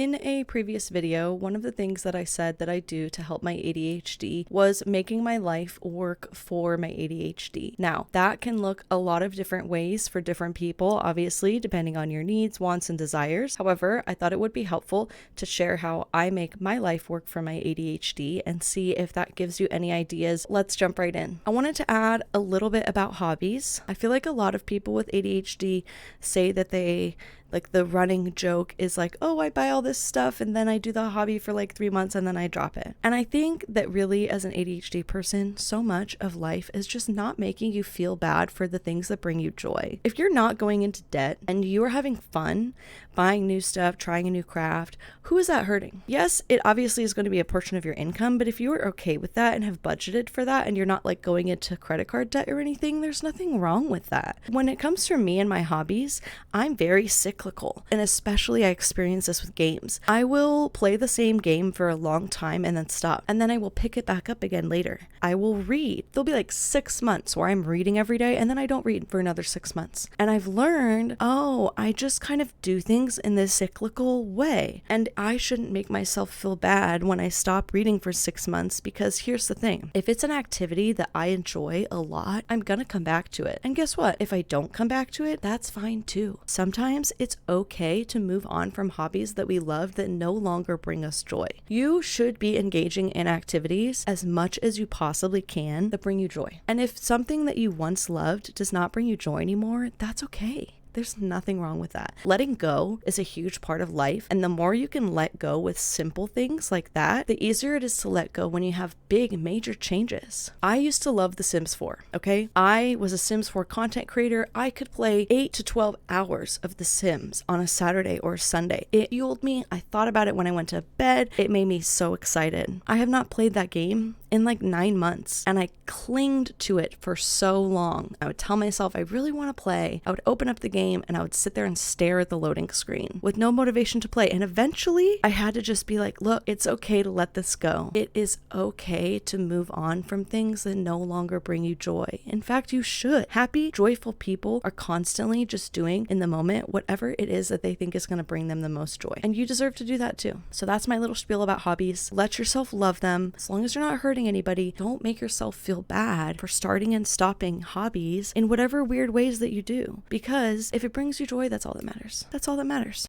In a previous video, one of the things that I said that I do to help my ADHD was making my life work for my ADHD. Now, that can look a lot of different ways for different people, obviously, depending on your needs, wants, and desires. However, I thought it would be helpful to share how I make my life work for my ADHD and see if that gives you any ideas. Let's jump right in. I wanted to add a little bit about hobbies. I feel like a lot of people with ADHD say that the running joke is like, oh, I buy all this stuff and then I do the hobby for like 3 months and then I drop it. And I think that really, as an ADHD person, so much of life is just not making you feel bad for the things that bring you joy. If you're not going into debt and you are having fun buying new stuff, trying a new craft, who is that hurting? Yes, it obviously is going to be a portion of your income, but if you are okay with that and have budgeted for that and you're not like going into credit card debt or anything, there's nothing wrong with that. When it comes to me and my hobbies, I'm very cyclical, and especially I experience this with games. I will play the same game for a long time and then stop, and then I will pick it back up again later. I will read. There'll be like 6 months where I'm reading every day and then I don't read for another 6 months. And I've learned, I just kind of do things in this cyclical way, and I shouldn't make myself feel bad when I stop reading for 6 months, because here's the thing. If it's an activity that I enjoy a lot, I'm gonna come back to it. And guess what? If I don't come back to it, that's fine too. Sometimes it's okay to move on from hobbies that we love that no longer bring us joy. You should be engaging in activities as much as you possibly can that bring you joy. And if something that you once loved does not bring you joy anymore, that's okay. There's nothing wrong with that. Letting go is a huge part of life, and the more you can let go with simple things like that, the easier it is to let go when you have big, major changes. I used to love The Sims 4, okay? I was a Sims 4 content creator. I could play 8 to 12 hours of The Sims on a Saturday or Sunday. It fueled me. I thought about it when I went to bed. It made me so excited. I have not played that game in like 9 months, and I clinged to it for so long. I would tell myself I really want to play. I would open up the game and I would sit there and stare at the loading screen with no motivation to play. And eventually I had to just be like, look, it's okay to let this go. It is okay to move on from things that no longer bring you joy. In fact, you should. Happy, joyful people are constantly just doing in the moment whatever it is that they think is going to bring them the most joy. And you deserve to do that too. So that's my little spiel about hobbies. Let yourself love them. As long as you're not hurting anybody, don't make yourself feel bad for starting and stopping hobbies in whatever weird ways that you do. Because if it brings you joy, that's all that matters. That's all that matters.